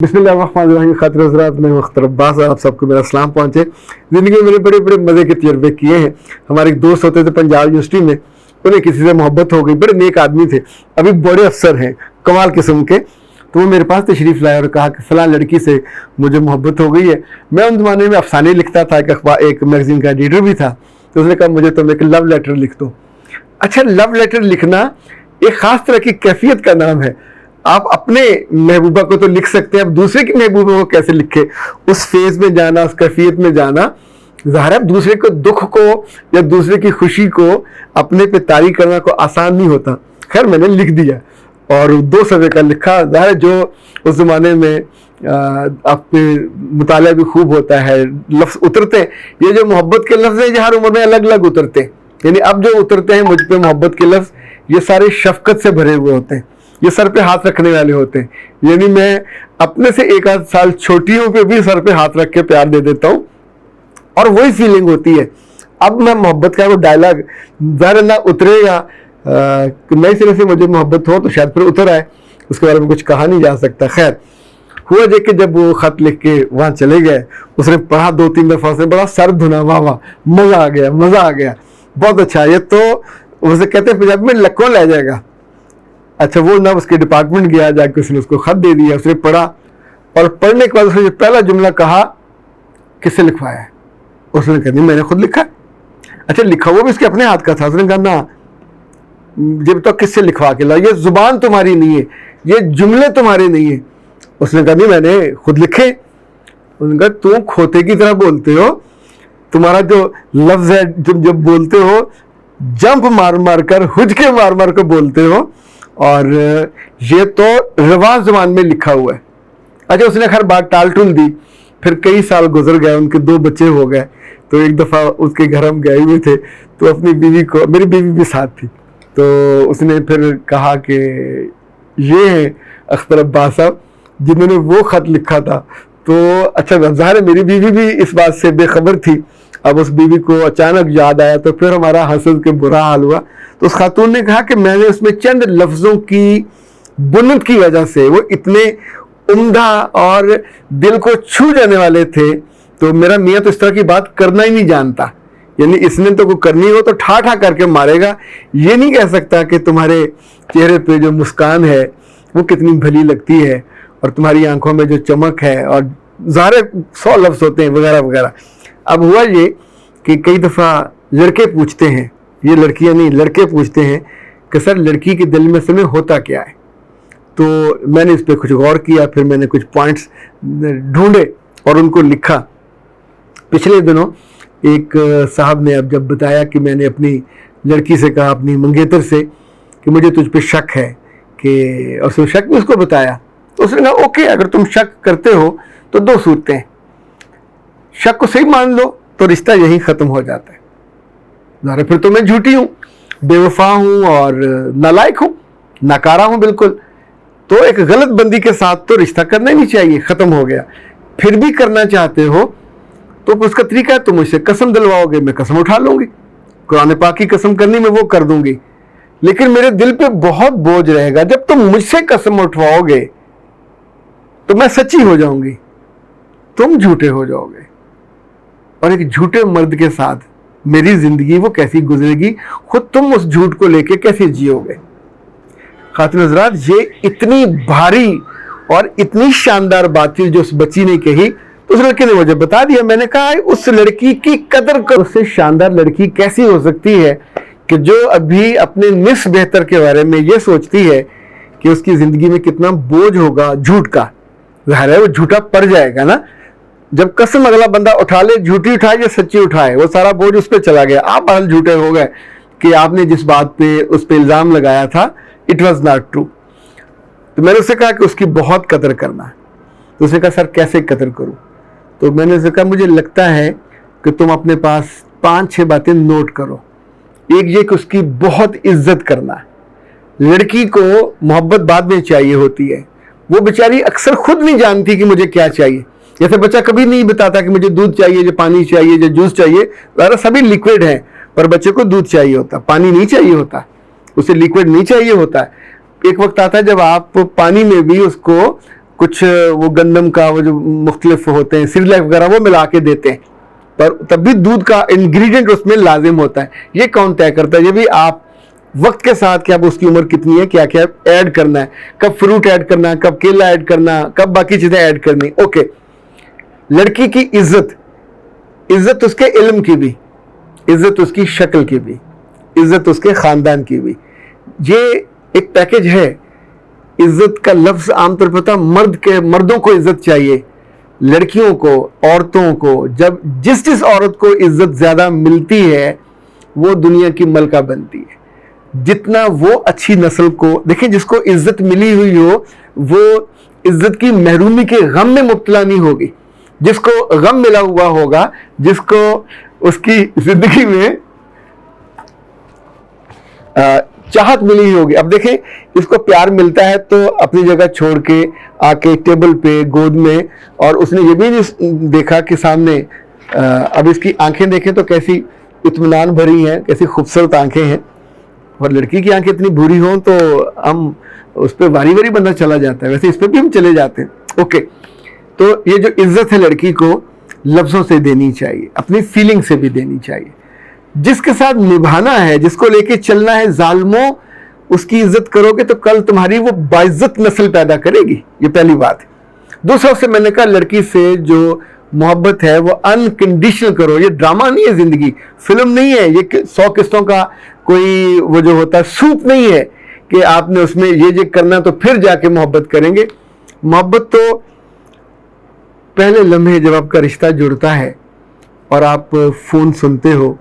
बिस्मिल्लाहिर्रहमानिर्रहीम। खातिर हज़रात, मैं मुख्तर अब्बास, आप सबको मेरा सलाम पहुँचे। ज़िंदगी में मैंने बड़े बड़े मज़े के तजर्बे किए हैं। हमारे एक दोस्त होते थे पंजाब यूनिवर्सिटी में, उन्हें किसी से मोहब्बत हो गई, बड़े नेक आदमी थे, अभी बड़े अफसर हैं कमाल किस्म के। तो वो मेरे पास तशरीफ़ लाए और कहा कि फ़लाँ लड़की से मुझे मोहब्बत हो गई है। मैं उन ज़माने में अफसाने लिखता था, एक मैगज़ीन का एडिटर भी था। तो उसने कहा मुझे तुम एक लव लेटर लिख दो। अच्छा, लव लेटर लिखना एक ख़ास तरह की कैफियत का नाम है। आप अपने महबूबा को तो लिख सकते हैं, अब दूसरे की महबूबा को कैसे लिखे, उस फेज में जाना, उस कैफियत में जाना, ज़ाहिर है दूसरे को दुख को या दूसरे की खुशी को अपने पे तारी करना को आसान नहीं होता। खैर मैंने लिख दिया और 2 सफ़े का लिखा। ज़ाहिर जो उस ज़माने में आपके मुताला भी खूब होता है, लफ्ज़ उतरते हैं। ये जो मोहब्बत के लफ्ज़ हैं हर उम्र में अलग अलग उतरते हैं, यानी अब जो उतरते हैं मुझ पे मोहब्बत के लफ्ज़, ये सारे शफ़क़त से भरे हुए होते हैं, ये सर पे हाथ रखने वाले होते हैं। यानी मैं अपने से 1 आध साल छोटियों पे भी सर पे हाथ रख के प्यार दे देता हूँ और वही फीलिंग होती है। अब मैं मोहब्बत का वो डायलॉग ज़रा ना उतरेगा कि नई सिरे से मुझे मोहब्बत हो तो शायद फिर उतर आए, उसके बारे में कुछ कहा नहीं जा सकता। खैर हुआ जे कि जब वो ख़त लिख के वहाँ चले गए, उसने पढ़ा 2-3 दफ़ा, से बड़ा सर धुना, वाह वाह मज़ा आ गया, मज़ा आ गया, बहुत अच्छा। ये तो उसे कहते हैं पंजाबी में लक्कों ले जाएगा। अच्छा, वो ना उसके डिपार्टमेंट गया, जाके उसने उसको खत दे दिया। उसने पढ़ा और पढ़ने के बाद उसने पहला जुमला कहा, किससे लिखवाया है? उसने कहा नहीं मैंने खुद लिखा। अच्छा, लिखा वो भी इसके अपने हाथ का था। उसने कहा ना, जब तक किससे लिखवा के ला, ये जुबान तुम्हारी नहीं है, ये जुमले तुम्हारे नहीं है। उसने कहा नहीं मैंने खुद लिखे। उसने कहा तुम खोते की तरह बोलते हो, तुम्हारा जो लफ्ज़ है तुम जब बोलते हो जंप मार मार कर, हुजके मार मार कर बोलते हो, और ये तो रवाज ज़बान में लिखा हुआ है। अच्छा, उसने हर बात टाल टूल दी। फिर कई साल गुजर गए, उनके 2 बच्चे हो गए। तो एक दफ़ा उसके घर हम गए हुए थे, तो अपनी बीवी को, मेरी बीवी भी साथ थी, तो उसने फिर कहा कि ये हैं अख्तर अब्बास साहब जिन्होंने वो ख़त लिखा था। तो अच्छा, ज़ाहिर है मेरी बीवी भी इस बात से बेखबर थी। अब उस बीवी को अचानक याद आया, तो फिर हमारा हंस के बुरा हाल हुआ। तो उस खातून ने कहा कि मैंने उसमें चंद लफ्ज़ों की बुनत की वजह से, वो इतने उम्दा और दिल को छू जाने वाले थे, तो मेरा मियाँ तो इस तरह की बात करना ही नहीं जानता, यानी इसने तो कोई करनी हो तो ठा ठा करके मारेगा, ये नहीं कह सकता कि तुम्हारे चेहरे पे जो मुस्कान है वो कितनी भली लगती है और तुम्हारी आंखों में जो चमक है, और ज़ाहिर 100 लफ्ज़ होते हैं वगैरह वगैरह। अब हुआ ये कि कई दफ़ा लड़के पूछते हैं, ये लड़कियां नहीं लड़के पूछते हैं कि सर लड़की के दिल में समय होता क्या है। तो मैंने इस पर कुछ गौर किया, फिर मैंने कुछ पॉइंट्स ढूंढे और उनको लिखा। पिछले दिनों एक साहब ने अब जब बताया कि मैंने अपनी लड़की से कहा, अपनी मंगेतर से, कि मुझे तुझ पे शक है, कि और उसने शक भी उसको बताया। तो उसने कहा ओके, अगर तुम शक करते हो तो 2 सूरतें हैं, शक को सही मान लो तो रिश्ता यहीं ख़त्म हो जाता है, ज़ाहिर फिर तो मैं झूठी हूँ, बेवफा हूँ और नालायक हूँ, नाकारा हूँ बिल्कुल। तो एक गलत बंदी के साथ तो रिश्ता करना ही नहीं चाहिए, ख़त्म हो गया। फिर भी करना चाहते हो तो उसका तरीका है, तुम मुझसे कसम दिलवाओगे, मैं कसम उठा लूँगी, कुरान पाक की कसम करनी मैं वो कर दूँगी, लेकिन मेरे दिल पे बहुत बोझ रहेगा। जब तुम मुझसे कसम उठवाओगे तो मैं सच्ची हो जाऊँगी, तुम झूठे हो जाओगे, और एक झूठे मर्द के साथ मेरी ज़िंदगी वो कैसी गुजरेगी, खुद तुम उस झूठ को लेके कैसे जियोगे। खातिन हज़रात, ये इतनी भारी और इतनी शानदार बात थी जो उस बच्ची ने कही। तो उस लड़के ने मुझे बता दिया। मैंने कहा उस लड़की की कदर करो, उससे शानदार लड़की कैसी हो सकती है कि जो अभी अपने निस बेहतर के बारे में ये सोचती है कि उसकी ज़िंदगी में कितना बोझ होगा झूठ का। ज़ाहिर है वो झूठा पड़ जाएगा ना, जब कसम अगला बंदा उठा ले, झूठी उठाए या सच्ची उठाए, वो सारा बोझ उस पर चला गया। आप बहल झूठे हो गए कि आपने जिस बात पे उस पर इल्ज़ाम लगाया था इट वॉज नॉट ट्रू। तो मैंने उससे कहा कि उसकी बहुत कदर करना है। तो उसने कहा सर कैसे कदर करूं? तो मैंने उससे कहा मुझे लगता है कि तुम अपने पास 5-6 बातें नोट करो। एक ये कि उसकी बहुत इज्जत करना है। लड़की को मोहब्बत बाद में चाहिए होती है, वो बेचारी अक्सर खुद नहीं जानती कि मुझे क्या चाहिए। जैसे बच्चा कभी नहीं बताता कि मुझे दूध चाहिए, जो पानी चाहिए, जो जूस चाहिए, ज़रा सभी लिक्विड हैं, पर बच्चे को दूध चाहिए होता, पानी नहीं चाहिए होता, उसे लिक्विड नहीं चाहिए होता है। एक वक्त आता है जब आप पानी में भी उसको कुछ वो गंदम का वो जो मुख्तलिफ होते हैं सिरलैक वगैरह वो मिला के देते हैं, पर तब भी दूध का इंग्रेडिएंट उसमें लाजिम होता है। ये कौन तय करता है? ये भी आप वक्त के साथ कि अब उसकी उम्र कितनी है, क्या क्या ऐड करना है, कब फ्रूट ऐड करना है, कब केला ऐड करना, कब बाकी चीजें ऐड करनी। ओके, लड़की की इज्जत, इज्जत उसके इल्म की भी, इज्जत उसकी शक्ल की भी, इज्जत उसके खानदान की भी। ये एक पैकेज है। इज्जत का लफ्ज आमतौर पर होता है मर्दों को इज्जत चाहिए, लड़कियों को, औरतों को। जब जिस औरत को इज्जत ज्यादा मिलती है वो दुनिया की मलका बनती है। जितना वो अच्छी नस्ल को देखें, जिसको इज्जत मिली हुई हो वो इज्जत की महरूमी के गम में मुब्तला नहीं होगी। जिसको गम मिला हुआ होगा, जिसको उसकी जिंदगी में चाहत मिली होगी। अब देखें, इसको प्यार मिलता है तो अपनी जगह छोड़ के आके टेबल पे गोद में, और उसने ये भी नहीं देखा कि सामने अब इसकी आंखें देखें तो कैसी इत्मीनान भरी हैं, कैसी खूबसूरत आंखें हैं। और लड़की की आंखें इतनी बुरी हों तो हम उस पर वारी वारी बंदा चला जाता है, वैसे इस पर भी हम चले जाते हैं। ओके, तो ये जो इज्जत है लड़की को लफ्जों से देनी चाहिए, अपनी फीलिंग से भी देनी चाहिए। जिसके साथ निभाना है, जिसको लेके चलना है, जालिमों उसकी इज्जत करोगे तो कल तुम्हारी वो बाइज्जत नस्ल पैदा करेगी। ये पहली बात है। दूसरा से मैंने कहा, लड़की से जो मोहब्बत है वो अनकंडीशनल करो। ये ड्रामा नहीं है, जिंदगी फिल्म नहीं है, ये 100 किस्तों का कोई वो जो होता है सूप नहीं है कि आपने उसमें ये करना तो फिर जाके मोहब्बत करेंगे। मोहब्बत तो पहले लम्हे जब आपका रिश्ता जुड़ता है और आप फोन सुनते हो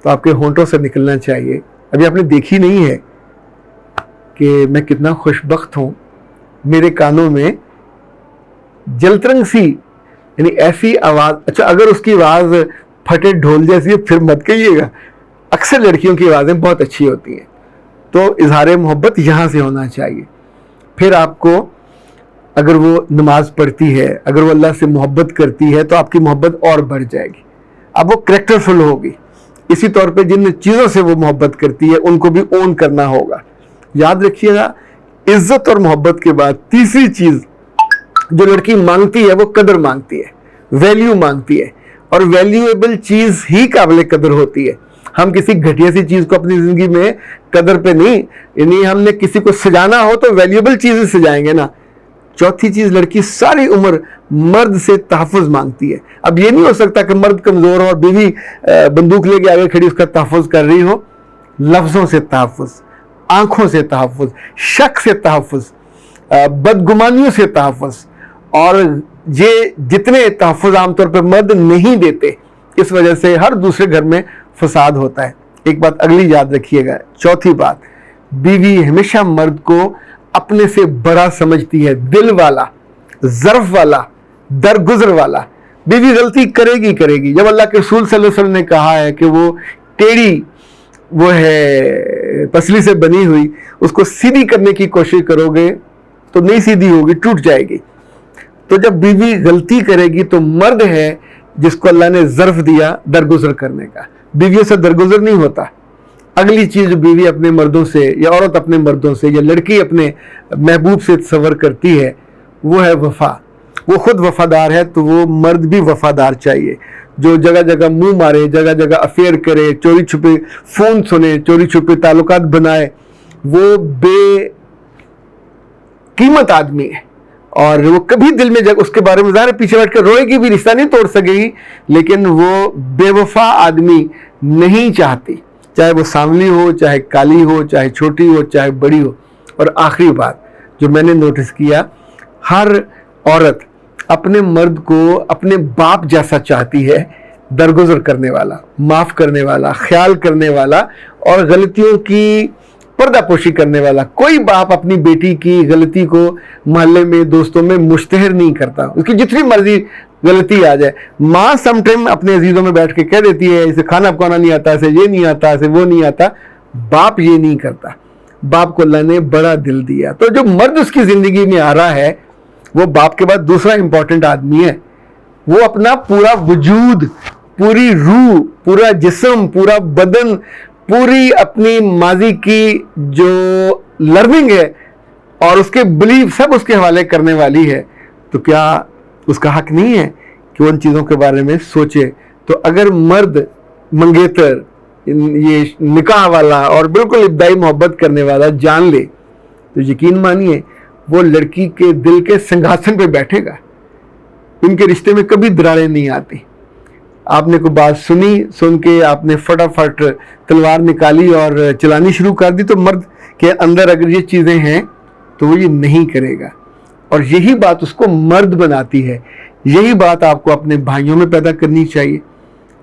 तो आपके होंठों से निकलना चाहिए, अभी आपने देखी नहीं है कि मैं कितना खुशबख्त हूं, मेरे कानों में जलतरंग सी, यानी ऐसी आवाज। अच्छा, अगर उसकी आवाज फटे ढोल जैसी है फिर मत कहिएगा। अक्सर लड़कियों की आवाजें बहुत अच्छी होती हैं। तो इजहार मोहब्बत यहां से होना चाहिए। फिर आपको, अगर वो नमाज पढ़ती है, अगर वो अल्लाह से मोहब्बत करती है तो आपकी मोहब्बत और बढ़ जाएगी। अब वो करेक्टरफुल होगी। इसी तौर पे जिन चीज़ों से वो मोहब्बत करती है उनको भी ओन करना होगा। याद रखिएगा, इज्जत और मोहब्बत के बाद तीसरी चीज़ जो लड़की मांगती है वो कदर मांगती है, वैल्यू मांगती है। और वैल्यूएबल चीज़ ही काबिल कदर होती है। हम किसी घटिया सी चीज़ को अपनी ज़िंदगी में कदर पे नहीं, यानी हमने किसी को सजाना हो तो वैल्यूएबल चीज़ें सजाएंगे ना। चौथी चीज, लड़की सारी उम्र मर्द से तहफ़्फ़ुज़ मांगती है। अब ये नहीं हो सकता कि मर्द कमज़ोर हो और बीवी बंदूक लेके आगे खड़ी उसका तहफ़्फ़ुज़ कर रही हो। लफ्ज़ों से तहफ़्फ़ुज़, आंखों से तहफ़्फ़ुज़, शक से तहफ़्फ़ुज़, बदगुमानियों से तहफ़्फ़ुज़, और ये जितने तहफ़्फ़ुज़ आमतौर पर मर्द नहीं देते, इस वजह से हर दूसरे घर में फसाद होता है। एक बात अगली याद रखिएगा, चौथी बात, बीवी हमेशा मर्द को अपने से बड़ा समझती है, दिल वाला, ज़र्फ वाला, दरगुजर वाला। बीवी गलती करेगी करेगी। जब अल्लाह के रसूल सल्लल्लाहु अलैहि वसल्लम ने कहा है कि वो टेढ़ी वो है पसली से बनी हुई, उसको सीधी करने की कोशिश करोगे तो नहीं सीधी होगी, टूट जाएगी। तो जब बीवी गलती करेगी तो मर्द है जिसको अल्लाह ने ज़र्फ दिया दरगुजर करने का। बीवियों से दरगुजर नहीं होता। अगली चीज बीवी अपने मर्दों से, या औरत अपने मर्दों से, या लड़की अपने महबूब से तसव्वुर करती है, वो है वफा। वो खुद वफादार है तो वो मर्द भी वफादार चाहिए। जो जगह जगह मुंह मारे, जगह जगह अफेयर करे, चोरी छुपे फोन सुने, चोरी छुपे ताल्लुकात बनाए, वो बेकीमत आदमी है। और वो कभी दिल में जब उसके बारे में ज़ाहिर पीछे बैठ कर रोएगी भी, रिश्ता नहीं तोड़ सकेगी, लेकिन वो बेवफा आदमी नहीं चाहती, चाहे वो सांवली हो, चाहे काली हो, चाहे छोटी हो, चाहे बड़ी हो। और आखिरी बात जो मैंने नोटिस किया, हर औरत अपने मर्द को अपने बाप जैसा चाहती है, दरगुजर करने वाला, माफ़ करने वाला, ख्याल करने वाला और गलतियों की पर्दापोशी करने वाला। कोई बाप अपनी बेटी की गलती को मोहल्ले में, दोस्तों में मुश्तहर नहीं करता, उसकी जितनी मर्जी गलती आ जाए। माँ समटाइम अपने अजीजों में बैठ के कह देती है इसे खाना पकाना नहीं आता, इसे ये नहीं आता, इसे वो नहीं आता। बाप ये नहीं करता। बाप को अल्लाह ने बड़ा दिल दिया। तो जो मर्द उसकी जिंदगी में आ रहा है वो बाप के बाद दूसरा इंपॉर्टेंट आदमी है। वो अपना पूरा वजूद, पूरी रूह, पूरा जिस्म, पूरा बदन, पूरी अपनी माजी की जो लर्निंग है اور اس کے بلیف سب اس کے حوالے کرنے والی ہے، تو کیا اس کا حق نہیں ہے کہ ان چیزوں کے بارے میں سوچے؟ تو اگر مرد منگیتر، یہ نکاح والا اور بالکل ابتدائی محبت کرنے والا جان لے تو یقین مانیے وہ لڑکی کے دل کے سنگھاسن پہ بیٹھے گا، ان کے رشتے میں کبھی دراریں نہیں آتی۔ آپ نے کوئی بات سن کے آپ نے فٹافٹ تلوار نکالی اور چلانی شروع کر دی، تو مرد کے اندر اگر یہ چیزیں ہیں تو وہ یہ نہیں کرے گا، اور یہی بات اس کو مرد بناتی ہے۔ یہی بات آپ کو اپنے بھائیوں میں پیدا کرنی چاہیے،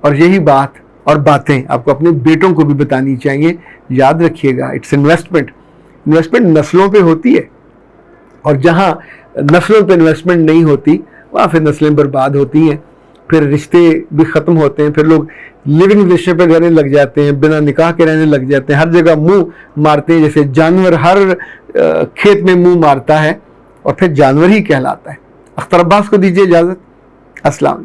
اور یہی بات اور باتیں آپ کو اپنے بیٹوں کو بھی بتانی چاہیے۔ یاد رکھیے گا، اٹس انویسٹمنٹ نسلوں پہ ہوتی ہے، اور جہاں نسلوں پہ انویسٹمنٹ نہیں ہوتی وہاں پھر نسلیں برباد ہوتی ہیں، پھر رشتے بھی ختم ہوتے ہیں، پھر لوگ لیونگ رشتے پہ رہنے لگ جاتے ہیں، بنا نکاح کے رہنے لگ جاتے ہیں، ہر جگہ منہ مارتے ہیں، جیسے جانور ہر کھیت میں منہ مارتا ہے اور پھر جانور ہی کہلاتا ہے۔ اختر عباس کو دیجیے اجازت۔ السلام علیکم۔